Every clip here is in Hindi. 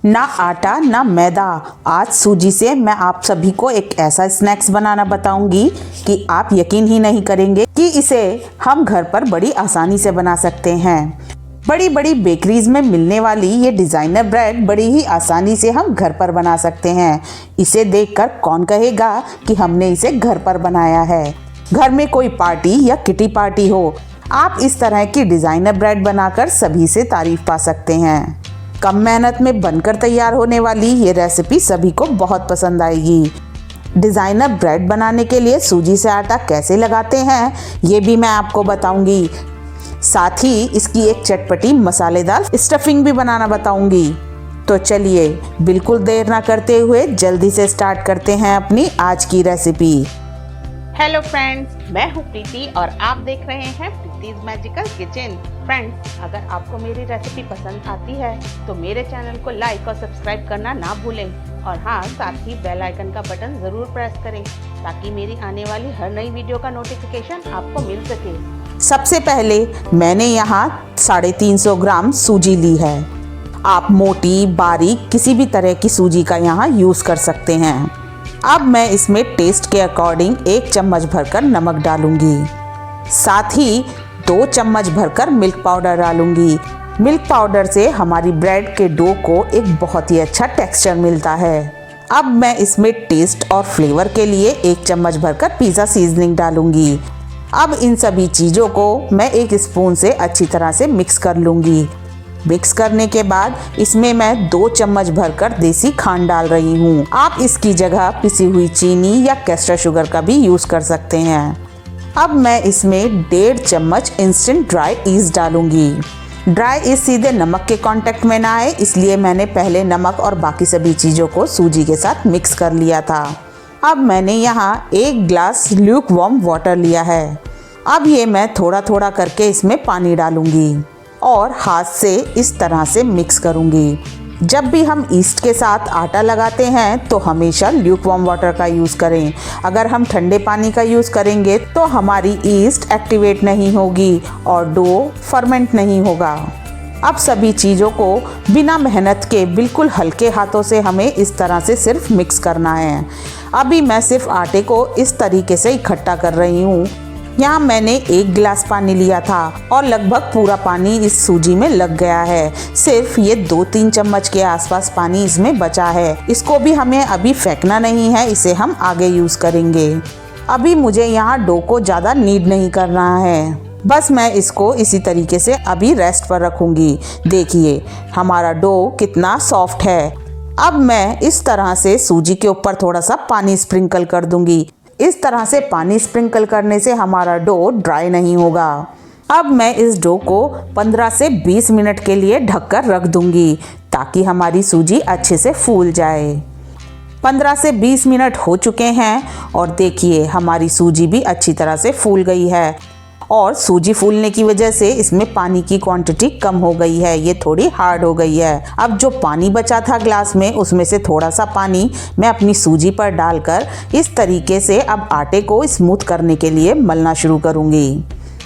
ना आटा ना मैदा। आज सूजी से मैं आप सभी को एक ऐसा स्नैक्स बनाना बताऊंगी कि आप यकीन ही नहीं करेंगे कि इसे हम घर पर बड़ी आसानी से बना सकते हैं। बड़ी बड़ी बेकरीज में मिलने वाली ये डिज़ाइनर ब्रेड बड़ी ही आसानी से हम घर पर बना सकते हैं। इसे देखकर कौन कहेगा कि हमने इसे घर पर बनाया है। घर में कोई पार्टी या किटी पार्टी हो, आप इस तरह की डिज़ाइनर ब्रेड बनाकर सभी से तारीफ पा सकते हैं। कम मेहनत में बनकर तैयार होने वाली ये रेसिपी सभी को बहुत पसंद आएगी। डिज़ाइनर ब्रेड बनाने के लिए सूजी से आटा कैसे लगाते हैं ये भी मैं आपको बताऊंगी। साथ ही इसकी एक चटपटी मसालेदार स्टफिंग भी बनाना बताऊंगी। तो चलिए बिल्कुल देर ना करते हुए जल्दी से स्टार्ट करते हैं अपनी आज की रेसिपी। हेलो फ्रेंड्स, मैं हूँ प्रीति और आप देख रहे हैं प्रीति's मैजिकल किचन। फ्रेंड्स, अगर आपको मेरी रेसिपी पसंद आती है तो मेरे चैनल को लाइक और सब्सक्राइब करना ना भूलें और हाँ, साथ ही बेल आइकन का बटन ज़रूर प्रेस करें ताकि मेरी आने वाली हर नई वीडियो का नोटिफिकेशन आपको मिल सके। सबसे पहले मैंने यहाँ 350 ग्राम सूजी ली है। आप मोटी बारीक किसी भी तरह की सूजी का यहाँ यूज़ कर सकते हैं। अब मैं इसमें टेस्ट के अकॉर्डिंग 1 चम्मच भरकर नमक डालूंगी। साथ ही 2 चम्मच भरकर मिल्क पाउडर डालूंगी। मिल्क पाउडर से हमारी ब्रेड के डो को एक बहुत ही अच्छा टेक्सचर मिलता है। अब मैं इसमें टेस्ट और फ्लेवर के लिए 1 चम्मच भरकर पिज़्ज़ा सीजनिंग डालूंगी। अब इन सभी चीज़ों को मैं एक स्पून से अच्छी तरह से मिक्स कर लूँगी। मिक्स करने के बाद इसमें मैं 2 चम्मच भरकर देसी खांड डाल रही हूँ। आप इसकी जगह पिसी हुई चीनी या कैस्टर शुगर का भी यूज़ कर सकते हैं। अब मैं इसमें 1.5 चम्मच इंस्टेंट ड्राई ईस्ट डालूंगी। ड्राई ईस्ट सीधे नमक के कांटेक्ट में ना आए, इसलिए मैंने पहले नमक और बाकी सभी चीज़ों को सूजी के साथ मिक्स कर लिया था। अब मैंने यहाँ 1 ग्लास ल्यूक वार्म वाटर लिया है। अब ये मैं थोड़ा थोड़ा करके इसमें पानी डालूंगी और हाथ से इस तरह से मिक्स करूंगी। जब भी हम ईस्ट के साथ आटा लगाते हैं तो हमेशा ल्यूक वार्म वाटर का यूज़ करें। अगर हम ठंडे पानी का यूज़ करेंगे तो हमारी ईस्ट एक्टिवेट नहीं होगी और डो फर्मेंट नहीं होगा। अब सभी चीज़ों को बिना मेहनत के बिल्कुल हल्के हाथों से हमें इस तरह से सिर्फ मिक्स करना है। अभी मैं सिर्फ आटे को इस तरीके से इकट्ठा कर रही हूँ। यहाँ मैंने 1 गिलास पानी लिया था और लगभग पूरा पानी इस सूजी में लग गया है। सिर्फ ये 2-3 चम्मच के आसपास पानी इसमें बचा है। इसको भी हमें अभी फेंकना नहीं है, इसे हम आगे यूज़ करेंगे। अभी मुझे यहाँ डो को ज़्यादा नीड नहीं करना है, बस मैं इसको इसी तरीके से अभी रेस्ट पर रखूँगी। देखिए हमारा डो कितना सॉफ्ट है। अब मैं इस तरह से सूजी के ऊपर थोड़ा सा पानी स्प्रिंकल कर दूँगी। इस तरह से पानी स्प्रिंकल करने से हमारा डो ड्राई नहीं होगा। अब मैं इस डो को 15 से 20 मिनट के लिए ढककर रख दूंगी ताकि हमारी सूजी अच्छे से फूल जाए। 15 से 20 मिनट हो चुके हैं और देखिए हमारी सूजी भी अच्छी तरह से फूल गई है और सूजी फूलने की वजह से इसमें पानी की क्वांटिटी कम हो गई है, ये थोड़ी हार्ड हो गई है। अब जो पानी बचा था ग्लास में उसमें से थोड़ा सा पानी मैं अपनी सूजी पर डालकर इस तरीके से अब आटे को स्मूथ करने के लिए मलना शुरू करूँगी।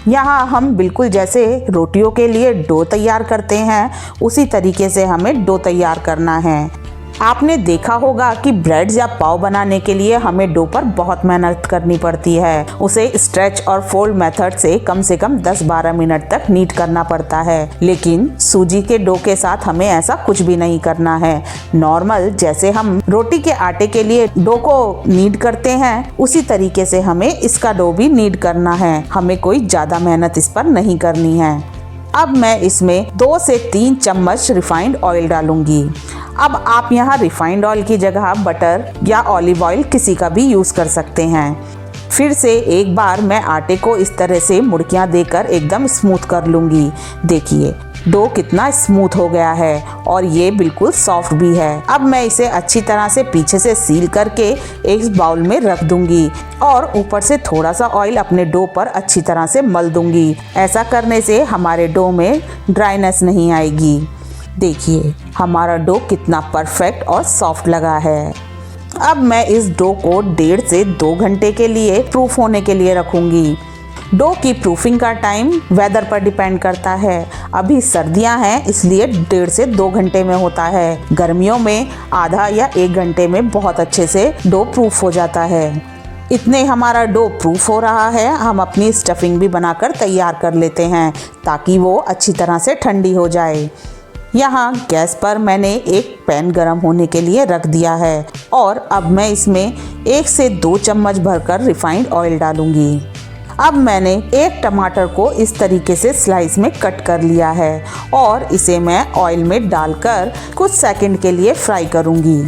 यहाँ हम बिल्कुल जैसे रोटियों के लिए डो तैयार करते हैं उसी तरीके से हमें डो तैयार करना है। आपने देखा होगा कि ब्रेड या पाव बनाने के लिए हमें डो पर बहुत मेहनत करनी पड़ती है। उसे स्ट्रेच और फोल्ड मेथड से कम 10-12 मिनट तक नीड करना पड़ता है, लेकिन सूजी के डो के साथ हमें ऐसा कुछ भी नहीं करना है। नॉर्मल जैसे हम रोटी के आटे के लिए डो को नीड करते हैं उसी तरीके से हमें इसका डो भी नीड करना है। हमें कोई ज़्यादा मेहनत इस पर नहीं करनी है। अब मैं इसमें 2 से 3 चम्मच रिफाइंड ऑयल डालूंगी। अब आप यहाँ रिफाइंड ऑयल की जगह बटर या ऑलिव ऑयल किसी का भी यूज़ कर सकते हैं। फिर से एक बार मैं आटे को इस तरह से मुड़कियाँ देकर एकदम स्मूथ कर लूँगी। देखिए डो कितना स्मूथ हो गया है और ये बिल्कुल सॉफ्ट भी है। अब मैं इसे अच्छी तरह से पीछे से सील करके एक बाउल में रख दूंगी और ऊपर से थोड़ा सा ऑयल अपने डो पर अच्छी तरह से मल दूंगी। ऐसा करने से हमारे डो में ड्राइनेस नहीं आएगी। देखिए हमारा डो कितना परफेक्ट और सॉफ्ट लगा है। अब मैं इस डो को 1.5 से 2 घंटे के लिए प्रूफ होने के लिए रखूँगी। डो की प्रूफिंग का टाइम वेदर पर डिपेंड करता है। अभी सर्दियां हैं इसलिए 1.5 से 2 घंटे में होता है। गर्मियों में आधा या 1 घंटे में बहुत अच्छे से डो प्रूफ हो जाता है। इतने हमारा डो प्रूफ हो रहा है, हम अपनी स्टफिंग भी बनाकर तैयार कर लेते हैं ताकि वो अच्छी तरह से ठंडी हो जाए। यहाँ गैस पर मैंने एक पैन गरम होने के लिए रख दिया है और अब मैं इसमें 1 से 2 चम्मच भरकर रिफाइंड ऑयल डालूंगी। अब मैंने एक टमाटर को इस तरीके से स्लाइस में कट कर लिया है और इसे मैं ऑयल में डालकर कुछ सेकंड के लिए फ्राई करूंगी।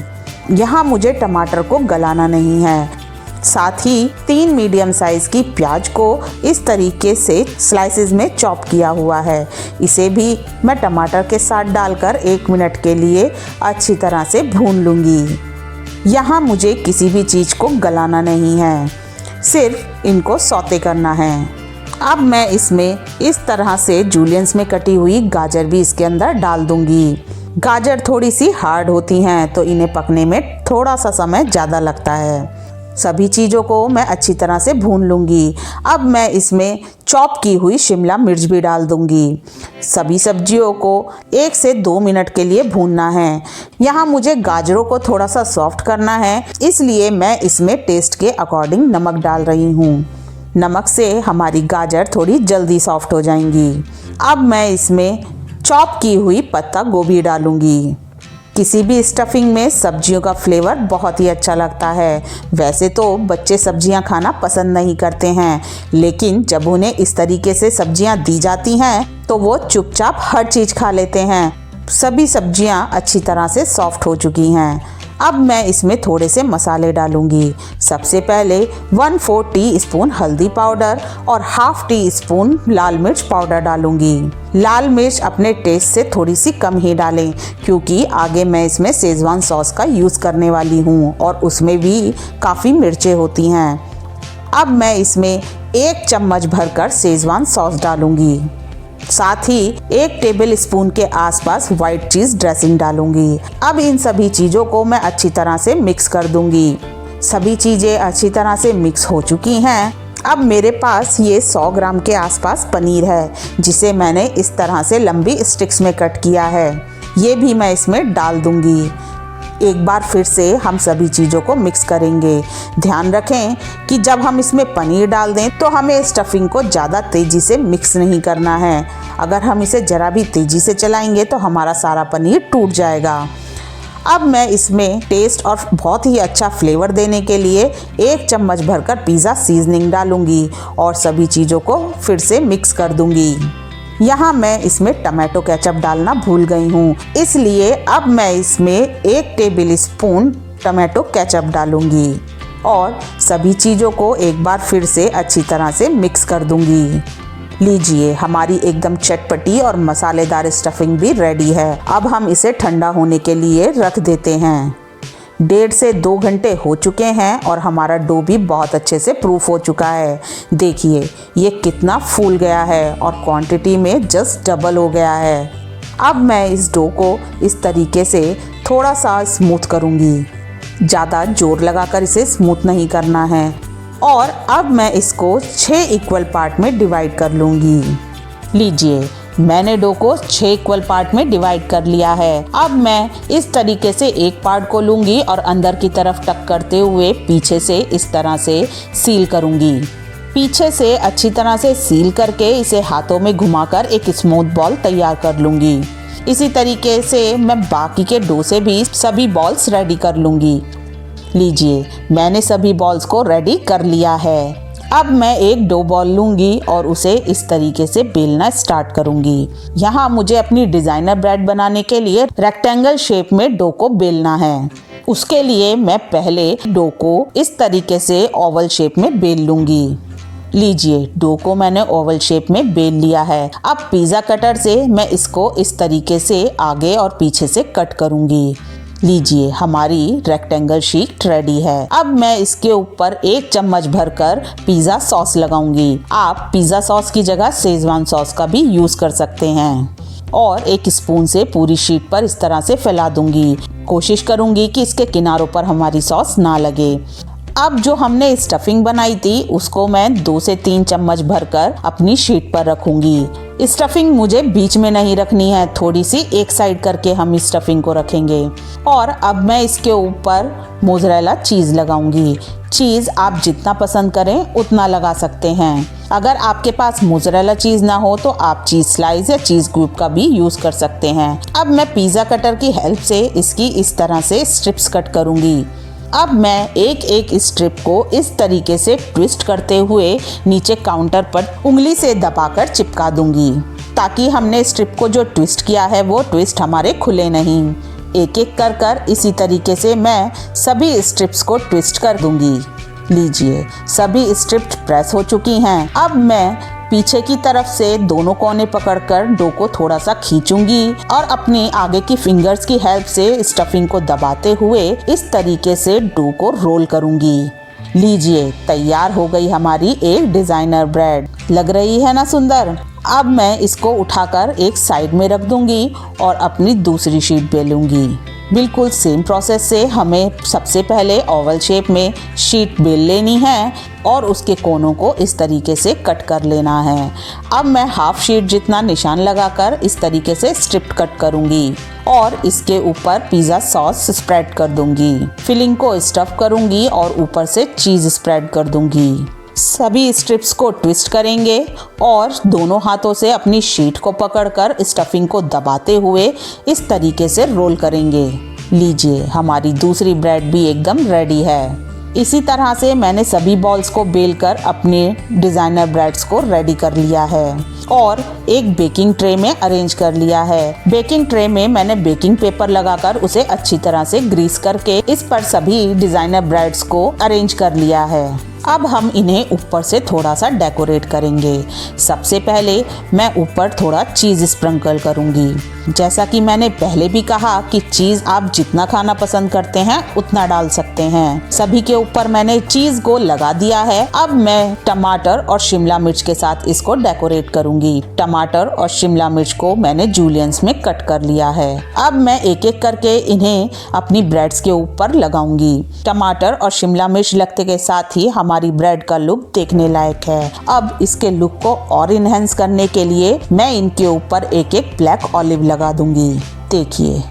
यहाँ मुझे टमाटर को गलाना नहीं है। साथ ही 3 मीडियम साइज की प्याज को इस तरीके से स्लाइसेस में चॉप किया हुआ है। इसे भी मैं टमाटर के साथ डालकर 1 मिनट के लिए अच्छी तरह से भून लूँगी। यहाँ मुझे किसी भी चीज़ को गलाना नहीं है, सिर्फ इनको सौते करना है। अब मैं इसमें इस तरह से जूलियंस में कटी हुई गाजर भी इसके अंदर डाल दूँगी। गाजर थोड़ी सी हार्ड होती हैं तो इन्हें पकने में थोड़ा सा समय ज़्यादा लगता है। सभी चीज़ों को मैं अच्छी तरह से भून लूँगी। अब मैं इसमें चॉप की हुई शिमला मिर्च भी डाल दूँगी। सभी सब्जियों को 1 से 2 मिनट के लिए भूनना है। यहाँ मुझे गाजरों को थोड़ा सा सॉफ्ट करना है, इसलिए मैं इसमें टेस्ट के अकॉर्डिंग नमक डाल रही हूँ। नमक से हमारी गाजर थोड़ी जल्दी सॉफ्ट हो जाएंगी। अब मैं इसमें चॉप की हुई पत्ता गोभी डालूँगी। किसी भी स्टफिंग में सब्जियों का फ्लेवर बहुत ही अच्छा लगता है। वैसे तो बच्चे सब्जियां खाना पसंद नहीं करते हैं, लेकिन जब उन्हें इस तरीके से सब्जियां दी जाती हैं तो वो चुपचाप हर चीज़ खा लेते हैं। सभी सब्जियां अच्छी तरह से सॉफ्ट हो चुकी हैं। अब मैं इसमें थोड़े से मसाले डालूंगी। सबसे पहले 1/4 टीस्पून हल्दी पाउडर और ½ टीस्पून लाल मिर्च पाउडर डालूंगी। लाल मिर्च अपने टेस्ट से थोड़ी सी कम ही डालें, क्योंकि आगे मैं इसमें शेजवान सॉस का यूज़ करने वाली हूँ और उसमें भी काफ़ी मिर्चें होती हैं। अब मैं इसमें 1 चम्मच भरकर शेजवान सॉस डालूंगी। साथ ही 1 टेबल स्पून के आसपास व्हाइट चीज़ ड्रेसिंग डालूंगी। अब इन सभी चीज़ों को मैं अच्छी तरह से मिक्स कर दूंगी। सभी चीज़ें अच्छी तरह से मिक्स हो चुकी हैं। अब मेरे पास ये 100 ग्राम के आसपास पनीर है, जिसे मैंने इस तरह से लंबी स्टिक्स में कट किया है। ये भी मैं इसमें डाल दूंगी। एक बार फिर से हम सभी चीज़ों को मिक्स करेंगे। ध्यान रखें कि जब हम इसमें पनीर डाल दें तो हमें स्टफिंग को ज़्यादा तेज़ी से मिक्स नहीं करना है। अगर हम इसे ज़रा भी तेज़ी से चलाएंगे तो हमारा सारा पनीर टूट जाएगा। अब मैं इसमें टेस्ट और बहुत ही अच्छा फ्लेवर देने के लिए 1 चम्मच भरकर पिज़्ज़ा सीजनिंग डालूंगी और सभी चीज़ों को फिर से मिक्स कर दूंगी। यहाँ मैं इसमें टमाटो केचप डालना भूल गई हूँ, इसलिए अब मैं इसमें 1 टेबल स्पून टमाटो केचप डालूंगी और सभी चीज़ों को एक बार फिर से अच्छी तरह से मिक्स कर दूंगी। लीजिए, हमारी एकदम चटपटी और मसालेदार स्टफिंग भी रेडी है। अब हम इसे ठंडा होने के लिए रख देते हैं। 1.5 से 2 घंटे हो चुके हैं और हमारा डो भी बहुत अच्छे से प्रूफ हो चुका है। देखिए ये कितना फूल गया है और क्वांटिटी में जस्ट डबल हो गया है। अब मैं इस डो को इस तरीके से थोड़ा सा स्मूथ करूँगी। ज़्यादा जोर लगाकर इसे स्मूथ नहीं करना है। और अब मैं इसको 6 इक्वल पार्ट में डिवाइड कर लूँगी। लीजिए, मैंने डो को 6 इक्वल पार्ट में डिवाइड कर लिया है। अब मैं इस तरीके से एक पार्ट को लूँगी और अंदर की तरफ टक करते हुए पीछे से इस तरह से सील करूँगी। पीछे से अच्छी तरह से सील करके इसे हाथों में घुमाकर एक स्मूथ बॉल तैयार कर लूँगी। इसी तरीके से मैं बाकी के डो से भी सभी बॉल्स रेडी कर लूँगी। लीजिए, मैंने सभी बॉल्स को रेडी कर लिया है। अब मैं एक डो बॉल लूँगी और उसे इस तरीके से बेलना स्टार्ट करूँगी। यहाँ मुझे अपनी डिज़ाइनर ब्रेड बनाने के लिए रेक्टेंगल शेप में डो को बेलना है। उसके लिए मैं पहले डो को इस तरीके से ओवल शेप में बेल लूँगी। लीजिए, डो को मैंने ओवल शेप में बेल लिया है। अब पिज़्ज़ा कटर से मैं इसको इस तरीके से आगे और पीछे से कट करूँगी। लीजिए, हमारी रेक्टेंगल शीट रेडी है। अब मैं इसके ऊपर 1 चम्मच भरकर पिज़्ज़ा सॉस लगाऊंगी। आप पिज़्ज़ा सॉस की जगह शेजवान सॉस का भी यूज़ कर सकते हैं और 1 स्पून से पूरी शीट पर इस तरह से फैला दूंगी। कोशिश करूंगी कि इसके किनारों पर हमारी सॉस ना लगे। अब जो हमने स्टफिंग बनाई थी उसको मैं 2 से 3 चम्मच भरकर अपनी शीट पर रखूंगी। स्टफिंग मुझे बीच में नहीं रखनी है, थोड़ी सी एक साइड करके हम इस स्टफिंग को रखेंगे। और अब मैं इसके ऊपर मोज़रेला चीज़ लगाऊंगी। चीज़ आप जितना पसंद करें उतना लगा सकते हैं। अगर आपके पास मोज़रेला चीज़ ना हो तो आप चीज़ स्लाइस या चीज़ क्यूब का भी यूज़ कर सकते हैं। अब मैं पिज़्ज़ा कटर की हेल्प से इसकी इस तरह से स्ट्रिप्स कट करूंगी। अब मैं एक एक स्ट्रिप को इस तरीके से ट्विस्ट करते हुए नीचे काउंटर पर उंगली से दबाकर चिपका दूंगी, ताकि हमने स्ट्रिप को जो ट्विस्ट किया है वो ट्विस्ट हमारे खुले नहीं। एक एक कर इसी तरीके से मैं सभी स्ट्रिप्स को ट्विस्ट कर दूंगी। लीजिए, सभी स्ट्रिप्स प्रेस हो चुकी हैं। अब मैं पीछे की तरफ से दोनों कोने पकड़कर डो को थोड़ा सा खींचूंगी और अपनी आगे की फिंगर्स की हेल्प से स्टफिंग को दबाते हुए इस तरीके से डो को रोल करूंगी। लीजिए, तैयार हो गई हमारी एक डिजाइनर ब्रेड। लग रही है ना सुंदर। अब मैं इसको उठाकर एक साइड में रख दूंगी और अपनी दूसरी शीट बेलूंगी। बिल्कुल सेम प्रोसेस से हमें सबसे पहले ओवल शेप में शीट बेल लेनी है और उसके कोनों को इस तरीके से कट कर लेना है। अब मैं हाफ शीट जितना निशान लगाकर इस तरीके से स्ट्रिप कट करूंगी और इसके ऊपर पिज़्ज़ा सॉस स्प्रेड कर दूंगी। फिलिंग को स्टफ करूंगी और ऊपर से चीज़ स्प्रेड कर दूंगी। सभी स्ट्रिप्स को ट्विस्ट करेंगे और दोनों हाथों से अपनी शीट को पकड़कर स्टफिंग को दबाते हुए इस तरीके से रोल करेंगे। लीजिए, हमारी दूसरी ब्रेड भी एकदम रेडी है। इसी तरह से मैंने सभी बॉल्स को बेलकर अपने डिज़ाइनर ब्रेड्स को रेडी कर लिया है और एक बेकिंग ट्रे में अरेंज कर लिया है। बेकिंग ट्रे में मैंने बेकिंग पेपर लगाकर उसे अच्छी तरह से ग्रीस करके इस पर सभी डिज़ाइनर ब्रेड्स को अरेंज कर लिया है। अब हम इन्हें ऊपर से थोड़ा सा डेकोरेट करेंगे। सबसे पहले मैं ऊपर थोड़ा चीज़ स्प्रिंकल करूंगी। जैसा कि मैंने पहले भी कहा कि चीज़ आप जितना खाना पसंद करते हैं उतना डाल सकते हैं। सभी के ऊपर मैंने चीज़ को लगा दिया है। अब मैं टमाटर और शिमला मिर्च के साथ इसको डेकोरेट करूंगी। टमाटर और शिमला मिर्च को मैंने जूलियंस में कट कर लिया है। अब मैं एक एक करके इन्हें अपनी ब्रेड्स के ऊपर लगाऊंगी। टमाटर और शिमला मिर्च लगते के साथ ही हमारी ब्रेड का लुक देखने लायक है। अब इसके लुक को और इनहेंस करने के लिए मैं इनके ऊपर एक एक ब्लैक ऑलिव लगा दूंगी। देखिए,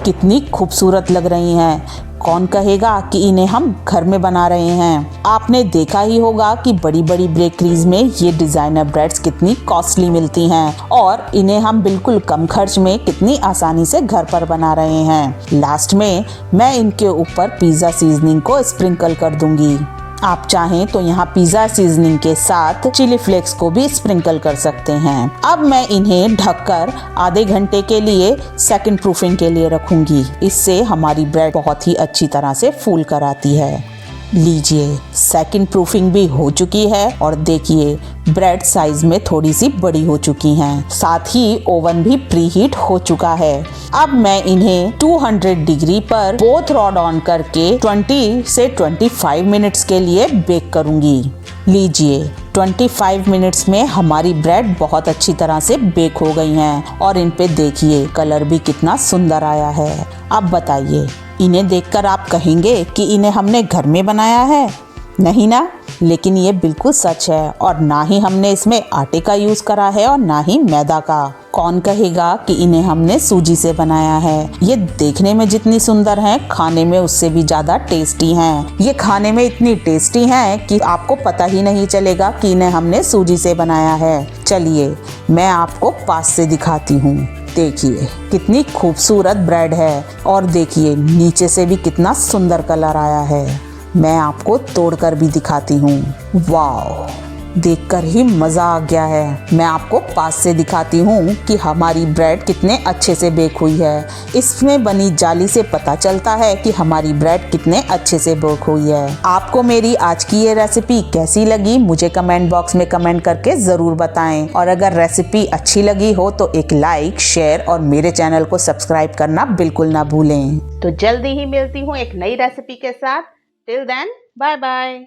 कितनी खूबसूरत लग रही हैं। कौन कहेगा कि इन्हें हम घर में बना रहे हैं। आपने देखा ही होगा कि बड़ी बड़ी बेकरीज में ये डिज़ाइनर ब्रेड्स कितनी कॉस्टली मिलती हैं और इन्हें हम बिल्कुल कम खर्च में कितनी आसानी से घर पर बना रहे हैं। लास्ट में मैं इनके ऊपर पिज़्ज़ा सीजनिंग को स्प्रिंकल कर दूंगी। आप चाहें तो यहाँ पिज़्ज़ा सीजनिंग के साथ चिली फ्लेक्स को भी स्प्रिंकल कर सकते हैं। अब मैं इन्हें ढककर आधे घंटे के लिए सेकंड प्रूफिंग के लिए रखूंगी। इससे हमारी ब्रेड बहुत ही अच्छी तरह से फूल कर आती है। लीजिए, सेकंड प्रूफिंग भी हो चुकी है और देखिए, ब्रेड साइज में थोड़ी सी बड़ी हो चुकी हैं। साथ ही ओवन भी प्री हीट हो चुका है। अब मैं इन्हें 200 डिग्री पर बोथ रॉड ऑन करके 20 से 25 मिनट्स के लिए बेक करूंगी। लीजिए, 25 मिनट्स में हमारी ब्रेड बहुत अच्छी तरह से बेक हो गई हैं और इन पे देखिए कलर भी कितना सुंदर आया है। अब बताइए, इन्हें देखकर आप कहेंगे कि इन्हें हमने घर में बनाया है? नहीं ना, लेकिन ये बिल्कुल सच है। और ना ही हमने इसमें आटे का यूज़ करा है और ना ही मैदा का। कौन कहेगा कि इन्हें हमने सूजी से बनाया है। ये देखने में जितनी सुंदर हैं, खाने में उससे भी ज़्यादा टेस्टी हैं। ये खाने में इतनी टेस्टी हैं कि आपको पता ही नहीं चलेगा कि इन्हें हमने सूजी से बनाया है। चलिए, मैं आपको पास से दिखाती हूँ। देखिए, कितनी खूबसूरत ब्रेड है और देखिए नीचे से भी कितना सुंदर कलर आया है। मैं आपको तोड़कर भी दिखाती हूँ। वाह, देखकर ही मज़ा आ गया है। मैं आपको पास से दिखाती हूँ कि हमारी ब्रेड कितने अच्छे से बेक हुई है। इसमें बनी जाली से पता चलता है कि हमारी ब्रेड कितने अच्छे से बेक हुई है। आपको मेरी आज की ये रेसिपी कैसी लगी मुझे कमेंट बॉक्स में कमेंट करके ज़रूर बताएं। और अगर रेसिपी अच्छी लगी हो तो एक लाइक, शेयर और मेरे चैनल को सब्सक्राइब करना बिल्कुल ना भूलें। तो जल्दी ही मिलती हूँ एक नई रेसिपी के साथ। Till then, bye bye.